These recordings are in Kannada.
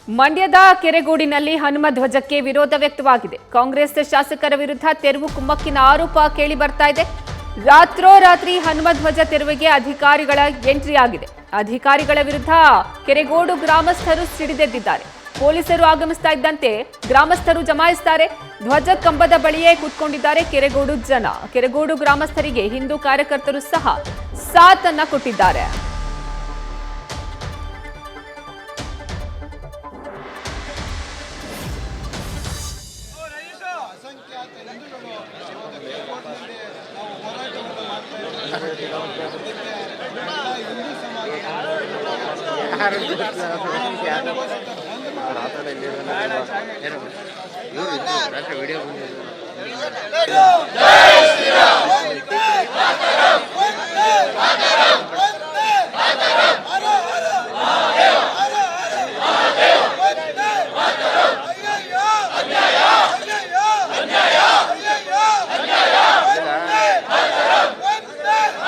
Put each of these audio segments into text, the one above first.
ಮಂಡ್ಯದ ಕೆರೆಗೋಡಿನಲ್ಲಿ ಹನುಮ ಧ್ವಜಕ್ಕೆ ವಿರೋಧ ವ್ಯಕ್ತವಾಗಿದೆ. ಕಾಂಗ್ರೆಸ್ ಶಾಸಕರ ವಿರುದ್ಧ ತೆರವು ಕುಮ್ಮಕ್ಕಿನ ಆರೋಪ ಕೇಳಿ ಬರ್ತಾ ಇದೆ. ರಾತ್ರೋರಾತ್ರಿ ಹನುಮ ಧ್ವಜ ತೆರವಿಗೆ ಅಧಿಕಾರಿಗಳ ಎಂಟ್ರಿ ಆಗಿದೆ. ಅಧಿಕಾರಿಗಳ ವಿರುದ್ಧ ಕೆರೆಗೋಡು ಗ್ರಾಮಸ್ಥರು ಸಿಡಿದೆದ್ದಿದ್ದಾರೆ. ಪೊಲೀಸರು ಆಗಮಿಸ್ತಾ ಇದ್ದಂತೆ ಗ್ರಾಮಸ್ಥರು ಜಮಾಯಿಸುತ್ತಾರೆ. ಧ್ವಜ ಕಂಬದ ಬಳಿಯೇ ಕೂತ್ಕೊಂಡಿದ್ದಾರೆ ಕೆರೆಗೋಡು ಜನ. ಕೆರೆಗೋಡು ಗ್ರಾಮಸ್ಥರಿಗೆ ಹಿಂದೂ ಕಾರ್ಯಕರ್ತರು ಸಹ ಸಾಥನ್ನ ಕೊಟ್ಟಿದ್ದಾರೆ. ವಿಡಿಯೋ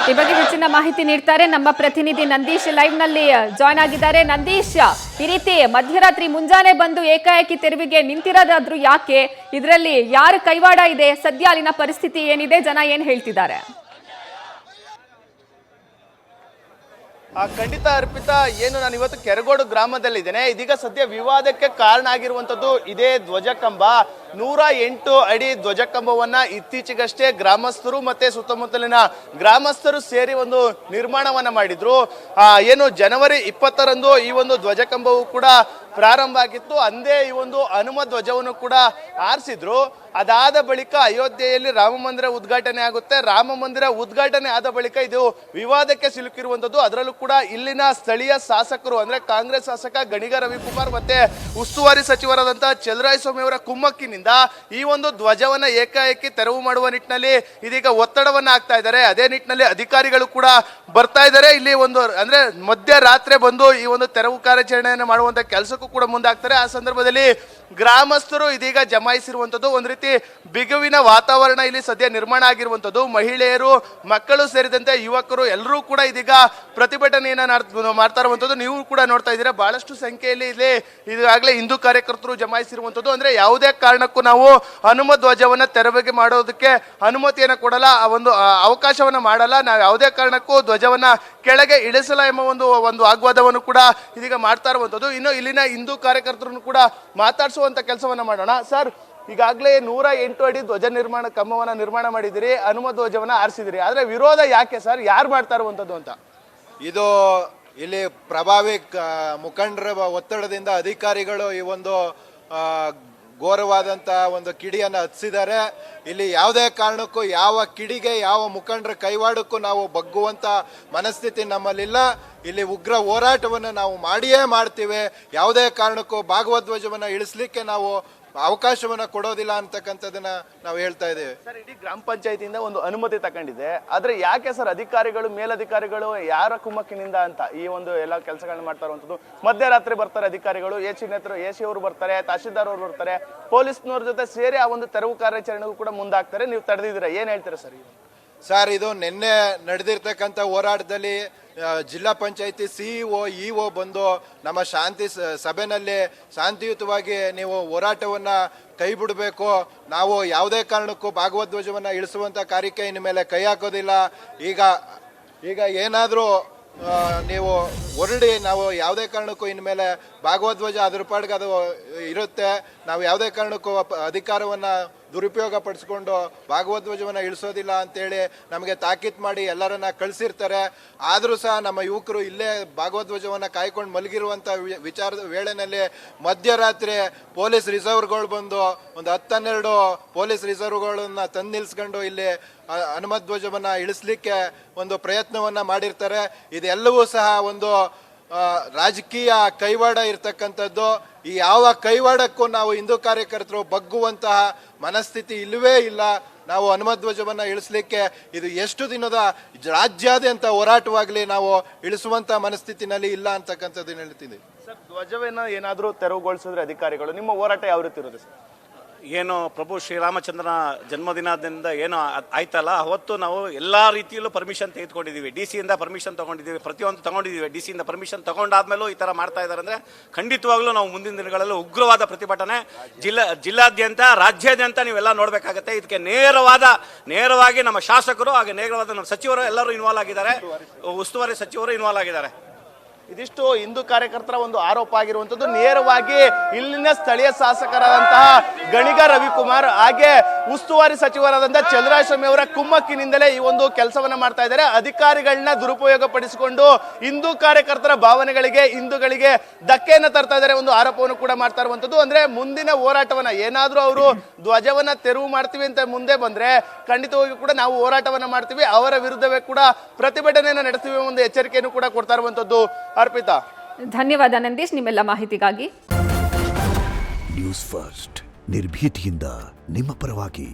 ಈ ಬಗ್ಗೆ ಹೆಚ್ಚಿನ ಮಾಹಿತಿ ನೀಡ್ತಾರೆ ನಮ್ಮ ಪ್ರತಿನಿಧಿ ನಂದೀಶ್ ಲೈವ್ ನಲ್ಲಿ ಜಾಯ್ನ್ ಆಗಿದ್ದಾರೆ. ನಂದೀಶ್, ಈ ರೀತಿ ಮಧ್ಯರಾತ್ರಿ ಮುಂಜಾನೆ ಬಂದು ಏಕಾಏಕಿ ತೆರವಿಗೆ ನಿಂತಿರೋದಾದ್ರೂ ಯಾಕೆ? ಇದರಲ್ಲಿ ಯಾರ ಕೈವಾಡ ಇದೆ? ಸದ್ಯ ಅಲ್ಲಿನ ಪರಿಸ್ಥಿತಿ ಏನಿದೆ? ಜನ ಏನ್ ಹೇಳ್ತಿದ್ದಾರೆ? ಖಂಡಿತ ಅರ್ಪಿತಾ, ಏನು ನಾನು ಇವತ್ತು ಕೆರಗೋಡು ಗ್ರಾಮದಲ್ಲಿದ್ದೇನೆ. ಇದೀಗ ಸದ್ಯ ವಿವಾದಕ್ಕೆ ಕಾರಣ ಆಗಿರುವಂತದ್ದು ಇದೇ ಧ್ವಜಕಂಬ. 108 ಅಡಿ ಧ್ವಜಕಂಬವನ್ನ ಇತ್ತೀಚೆಗಷ್ಟೇ ಗ್ರಾಮಸ್ಥರು ಮತ್ತೆ ಸುತ್ತಮುತ್ತಲಿನ ಗ್ರಾಮಸ್ಥರು ಸೇರಿ ಒಂದು ನಿರ್ಮಾಣವನ್ನ ಮಾಡಿದ್ರು. ಏನು ಜನವರಿ 20ರಂದು ಈ ಒಂದು ಧ್ವಜಕಂಬವು ಕೂಡ ಪ್ರಾರಂಭ ಆಗಿತ್ತು. ಅಂದೇ ಈ ಒಂದು ಹನುಮ ಧ್ವಜವನ್ನು ಕೂಡ ಆರಿಸಿದ್ರು. ಅದಾದ ಬಳಿಕ ಅಯೋಧ್ಯೆಯಲ್ಲಿ ರಾಮ ಮಂದಿರ ಉದ್ಘಾಟನೆ ಆಗುತ್ತೆ. ರಾಮ ಮಂದಿರ ಉದ್ಘಾಟನೆ ಆದ ಬಳಿಕ ಇದು ವಿವಾದಕ್ಕೆ ಸಿಲುಕಿರುವಂತದ್ದು. ಅದರಲ್ಲೂ ಕೂಡ ಇಲ್ಲಿನ ಸ್ಥಳೀಯ ಶಾಸಕರು ಅಂದ್ರೆ ಕಾಂಗ್ರೆಸ್ ಶಾಸಕ ಗಣಿಗ ರವಿಕುಮಾರ್ ಮತ್ತೆ ಉಸ್ತುವಾರಿ ಸಚಿವರಾದಂತಹ ಚಲರಾಯಸ್ವಾಮಿ ಅವರ ಕುಮ್ಮಕ್ಕಿನಿಂದ ಈ ಒಂದು ಧ್ವಜವನ್ನ ಏಕಾಏಕಿ ತೆರವು ಮಾಡುವ ನಿಟ್ಟಿನಲ್ಲಿ ಇದೀಗ ಒತ್ತಡವನ್ನ ಹಾಕ್ತಾ ಇದ್ದಾರೆ. ಅದೇ ನಿಟ್ಟಿನಲ್ಲಿ ಅಧಿಕಾರಿಗಳು ಕೂಡ ಬರ್ತಾ ಇದ್ದಾರೆ. ಇಲ್ಲಿ ಒಂದು ಅಂದ್ರೆ ಮಧ್ಯರಾತ್ರಿ ಬಂದು ಈ ಒಂದು ತೆರವು ಕಾರ್ಯಾಚರಣೆಯನ್ನು ಮಾಡುವಂತ ಕೆಲಸಕ್ಕೂ ಕೂಡ ಮುಂದಾಗ್ತಾರೆ. ಆ ಸಂದರ್ಭದಲ್ಲಿ ಗ್ರಾಮಸ್ಥರು ಇದೀಗ ಜಮಾಯಿಸಿರುವಂತದ್ದು. ಒಂದ್ ರೀತಿ ಬಿಗುವಿನ ವಾತಾವರಣ ಇಲ್ಲಿ ಸದ್ಯ ನಿರ್ಮಾಣ ಆಗಿರುವಂತದ್ದು. ಮಹಿಳೆಯರು, ಮಕ್ಕಳು ಸೇರಿದಂತೆ ಯುವಕರು ಎಲ್ಲರೂ ಕೂಡ ಇದೀಗ ಪ್ರತಿಭಟನೆಯನ್ನ ಮಾಡ್ತಾ ಇರುವಂತದ್ದು. ನೀವು ಕೂಡ ನೋಡ್ತಾ ಇದ್ದೀರಾ, ಬಹಳಷ್ಟು ಸಂಖ್ಯೆಯಲ್ಲಿ ಇಲ್ಲಿ ಈಗಾಗಲೇ ಹಿಂದೂ ಕಾರ್ಯಕರ್ತರು ಜಮಾಯಿಸಿರುವಂತದ್ದು. ಅಂದ್ರೆ ಯಾವುದೇ ಕಾರಣಕ್ಕೂ ನಾವು ಹನುಮ ಧ್ವಜವನ್ನ ತೆರವಿಗೆ ಮಾಡೋದಕ್ಕೆ ಅನುಮತಿಯನ್ನ ಕೊಡಲ್ಲ, ಒಂದು ಅವಕಾಶವನ್ನ ಮಾಡಲ್ಲ. ನಾವು ಯಾವುದೇ ಕಾರಣಕ್ಕೂ ಧ್ವಜವನ್ನ ಕೆಳಗೆ ಇಳಿಸಲ್ಲ ಎಂಬ ಒಂದು ವಾಗ್ವಾದವನ್ನು ಕೂಡ ಇದೀಗ ಮಾಡ್ತಾ ಇರುವಂತದ್ದು. ಇನ್ನು ಇಲ್ಲಿನ ಹಿಂದೂ ಕಾರ್ಯಕರ್ತರನ್ನು ಕೂಡ ಮಾತಾಡಿಸುವಂತ ಕೆಲಸವನ್ನ ಮಾಡೋಣ. ಸರ್, ಈಗಾಗಲೇ 108 ಅಡಿ ಧ್ವಜ ಕಂಬವನ್ನ ನಿರ್ಮಾಣ ಮಾಡಿದಿರಿ, ಹನುಮ ಧ್ವಜವನ್ನ ಆರಿಸಿದಿರಿ. ಆದ್ರೆ ವಿರೋಧ ಯಾಕೆ ಸರ್? ಯಾರು ಮಾಡ್ತಾ ಇರುವಂತದ್ದು ಅಂತ? ಇದು ಇಲ್ಲಿ ಪ್ರಭಾವಿ ಮುಖಂಡರ ಒತ್ತಡದಿಂದ ಅಧಿಕಾರಿಗಳು ಈ ಒಂದು ಘೋರವಾದಂಥ ಒಂದು ಕಿಡಿಯನ್ನು ಹತ್ತಿಸಿದ್ದಾರೆ. ಇಲ್ಲಿ ಯಾವುದೇ ಕಾರಣಕ್ಕೂ ಯಾವ ಕಿಡಿಗೆ, ಯಾವ ಮುಖಂಡರ ಕೈವಾಡಕ್ಕೂ ನಾವು ಬಗ್ಗುವಂಥ ಮನಸ್ಥಿತಿ ನಮ್ಮಲ್ಲಿಲ್ಲ. ಇಲ್ಲಿ ಉಗ್ರ ಹೋರಾಟವನ್ನು ನಾವು ಮಾಡಿಯೇ ಮಾಡ್ತೀವಿ. ಯಾವುದೇ ಕಾರಣಕ್ಕೂ ಭಾಗವಧ್ವಜವನ್ನು ಇಳಿಸ್ಲಿಕ್ಕೆ ನಾವು ಅವಕಾಶವನ್ನ ಕೊಡೋದಿಲ್ಲ ಅಂತಕ್ಕಂಥದ್ದನ್ನ ನಾವು ಹೇಳ್ತಾ ಇದ್ದೇವೆ. ಸರ್, ಇಡೀ ಗ್ರಾಮ ಪಂಚಾಯತಿಯಿಂದ ಒಂದು ಅನುಮತಿ ತಗೊಂಡಿದೆ. ಆದ್ರೆ ಯಾಕೆ ಸರ್ ಅಧಿಕಾರಿಗಳು, ಮೇಲಧಿಕಾರಿಗಳು ಯಾರ ಕುಮ್ಮಕ್ಕಿನಿಂದ ಅಂತ ಈ ಒಂದು ಎಲ್ಲ ಕೆಲಸಗಳನ್ನ ಮಾಡ್ತಾ ಇರುವಂತದ್ದು? ಮಧ್ಯರಾತ್ರಿ ಬರ್ತಾರೆ ಅಧಿಕಾರಿಗಳು, ಎಸಿ ಅವರು ಬರ್ತಾರೆ, ತಹಶೀಲ್ದಾರ್ ಅವರು ಬರ್ತಾರೆ, ಪೊಲೀಸ್ನವ್ರ ಜೊತೆ ಸೇರಿ ಆ ಒಂದು ತೆರವು ಕಾರ್ಯಾಚರಣೆಗೂ ಕೂಡ ಮುಂದಾಗ್ತಾರೆ. ನೀವು ತಡೆದಿದ್ದೀರಾ, ಏನ್ ಹೇಳ್ತೀರಾ ಸರ್? ಸರ್, ಇದು ನಿನ್ನೆ ನಡೆದಿರ್ತಕ್ಕಂಥ ಹೋರಾಟದಲ್ಲಿ ಜಿಲ್ಲಾ ಪಂಚಾಯತಿ ಸಿಇಒ, ಇಒ ಬಂದು ನಮ್ಮ ಶಾಂತಿ ಸಭೆಯಲ್ಲಿ ಶಾಂತಿಯುತವಾಗಿ ನೀವು ಹೋರಾಟವನ್ನ ಕೈ ಬಿಡಬೇಕು, ನಾವು ಯಾವುದೇ ಕಾರಣಕ್ಕೂ ಭಾಗವಧ್ವಜವನ್ನ ಇಳಿಸುವಂತ ಕಾರ್ಯಕ್ಕೆ ಇನ್ನು ಮೇಲೆ ಕೈ ಹಾಕೋದಿಲ್ಲ. ಈಗ ಏನಾದರೂ ನೀವು ಹೊರಡಿ, ನಾವು ಯಾವುದೇ ಕಾರಣಕ್ಕೂ ಇನ್ಮೇಲೆ ಭಾಗವಧ್ವಜ ಅದ್ರ ಪಾಡಿಗೆ ಅದು ಇರುತ್ತೆ. ನಾವು ಯಾವುದೇ ಕಾರಣಕ್ಕೂ ಅಧಿಕಾರವನ್ನ ದುರುಪಯೋಗ ಪಡಿಸ್ಕೊಂಡು ಭಾಗವಧ್ವಜವನ್ನ ಇಳಿಸೋದಿಲ್ಲ ಅಂತೇಳಿ ನಮಗೆ ತಾಕೀತು ಮಾಡಿ ಎಲ್ಲರನ್ನ ಕಳಿಸಿರ್ತಾರೆ. ಆದರೂ ಸಹ ನಮ್ಮ ಯುವಕರು ಇಲ್ಲೇ ಭಾಗವಧ್ವಜವನ್ನ ಕಾಯ್ಕೊಂಡು ಮಲಗಿರುವಂಥ ವಿಚಾರದ ವೇಳೆನಲ್ಲಿ ಮಧ್ಯರಾತ್ರಿ ಪೊಲೀಸ್ ರಿಸರ್ವ್ಗಳು ಬಂದು ಒಂದು 10-12 ಪೊಲೀಸ್ ರಿಸರ್ವ್ಗಳನ್ನ ತಂದು ನಿಲ್ಸ್ಕೊಂಡು ಇಲ್ಲಿ ಹನುಮ ಧ್ವಜವನ್ನ ಇಳಿಸ್ಲಿಕ್ಕೆ ಒಂದು ಪ್ರಯತ್ನವನ್ನ ಮಾಡಿರ್ತಾರೆ. ಇದೆಲ್ಲವೂ ಸಹ ಒಂದು ರಾಜಕೀಯ ಕೈವಾಡ ಇರ್ತಕ್ಕಂಥದ್ದು. ಈ ಯಾವ ಕೈವಾಡಕ್ಕೂ ನಾವು ಹಿಂದೂ ಕಾರ್ಯಕರ್ತರು ಬಗ್ಗುವಂತಹ ಮನಸ್ಥಿತಿ ಇಲ್ಲವೇ ಇಲ್ಲ. ನಾವು ಹನುಮ ಧ್ವಜವನ್ನ ಇಳಿಸ್ಲಿಕ್ಕೆ ಇದು ಎಷ್ಟು ದಿನದ ರಾಜ್ಯಾದ್ಯಂತ ಹೋರಾಟವಾಗಲಿ ನಾವು ಇಳಿಸುವಂತ ಮನಸ್ಥಿತಿನಲ್ಲಿ ಇಲ್ಲ ಅಂತಕ್ಕಂಥದ್ದು ಹೇಳ್ತೀನಿ. ಸರ್, ಧ್ವಜವನ್ನ ಏನಾದರೂ ತೆರವುಗೊಳಿಸಿದ್ರೆ ಅಧಿಕಾರಿಗಳು, ನಿಮ್ಮ ಹೋರಾಟ ಯಾವ ರೀತಿ ಇರುತ್ತೆ ಸರ್? ಏನು ಪ್ರಭು ಶ್ರೀರಾಮಚಂದ್ರನ ಜನ್ಮದಿನದಿಂದ ಏನು ಆಯ್ತಲ್ಲ, ಅವತ್ತು ನಾವು ಎಲ್ಲ ರೀತಿಯಲ್ಲೂ ಪರ್ಮಿಷನ್ ತೆಗೆದುಕೊಂಡಿದ್ದೀವಿ. ಡಿ ಸಿಯಿಂದ ಪರ್ಮಿಷನ್ ತೊಗೊಂಡಿದ್ದೀವಿ, ಪ್ರತಿಯೊಂದು ತೊಗೊಂಡಿದ್ದೀವಿ. ಡಿ ಸಿಯಿಂದ ಪರ್ಮಿಷನ್ ತೊಗೊಂಡಾದ್ಮೇಲೂ ಈ ಥರ ಮಾಡ್ತಾ ಇದ್ದಾರೆ ಅಂದರೆ ಖಂಡಿತವಾಗ್ಲೂ ನಾವು ಮುಂದಿನ ದಿನಗಳಲ್ಲಿ ಉಗ್ರವಾದ ಪ್ರತಿಭಟನೆ ಜಿಲ್ಲಾದ್ಯಂತ, ರಾಜ್ಯಾದ್ಯಂತ ನೀವೆಲ್ಲ ನೋಡಬೇಕಾಗತ್ತೆ. ಇದಕ್ಕೆ ನೇರವಾಗಿ ನಮ್ಮ ಶಾಸಕರು ಹಾಗೆ ನೇರವಾದ ನಮ್ಮ ಸಚಿವರು ಎಲ್ಲರೂ ಇನ್ವಾಲ್ವ್ ಆಗಿದ್ದಾರೆ, ಉಸ್ತುವಾರಿ ಸಚಿವರು ಇನ್ವಾಲ್ವ್ ಆಗಿದ್ದಾರೆ. ಇದಿಷ್ಟು ಹಿಂದೂ ಕಾರ್ಯಕರ್ತರ ಒಂದು ಆರೋಪ ಆಗಿರುವಂತದ್ದು. ನೇರವಾಗಿ ಇಲ್ಲಿನ ಸ್ಥಳೀಯ ಶಾಸಕರಾದಂತಹ ಗಣಿಗ ರವಿಕುಮಾರ್ ಹಾಗೆ ಉಸ್ತುವಾರಿ ಸಚಿವರಾದಂತಹ ಚಂದ್ರಸ್ವಾಮಿ ಅವರ ಕುಮ್ಮಕ್ಕಿನಿಂದಲೇ ಈ ಒಂದು ಕೆಲಸವನ್ನ ಮಾಡ್ತಾ ಇದ್ದಾರೆ. ಅಧಿಕಾರಿಗಳನ್ನ ದುರುಪಯೋಗ ಪಡಿಸಿಕೊಂಡು ಹಿಂದೂ ಕಾರ್ಯಕರ್ತರ ಭಾವನೆಗಳಿಗೆ, ಹಿಂದೂಗಳಿಗೆ ಧಕ್ಕೆಯನ್ನ ತರ್ತಾ ಇದ್ದಾರೆ, ಒಂದು ಆರೋಪವನ್ನು ಕೂಡ ಮಾಡ್ತಾ ಇರುವಂತದ್ದು. ಅಂದ್ರೆ ಮುಂದಿನ ಹೋರಾಟವನ್ನ ಏನಾದ್ರೂ ಅವರು ಧ್ವಜವನ್ನ ತೆರವು ಮಾಡ್ತೀವಿ ಅಂತ ಮುಂದೆ ಬಂದ್ರೆ ಖಂಡಿತವಾಗಿ ಕೂಡ ನಾವು ಹೋರಾಟವನ್ನ ಮಾಡ್ತೀವಿ, ಅವರ ವಿರುದ್ಧವೇ ಕೂಡ ಪ್ರತಿಭಟನೆಯನ್ನು ನಡೆಸ್ತೀವಿ, ಒಂದು ಎಚ್ಚರಿಕೆಯನ್ನು ಕೂಡ ಕೊಡ್ತಾ ಇರುವಂತದ್ದು. ಅರ್ಪಿತಾ, ಧನ್ಯವಾದ ನಂದೀಶ್ ನಿಮ್ಮೆಲ್ಲ ಮಾಹಿತಿಗಾಗಿ. ನ್ಯೂಸ್ ಫಸ್ಟ್ ನಿರ್ಭೀತಿಯಿಂದ ನಿಮ್ಮ ಪರವಾಗಿ.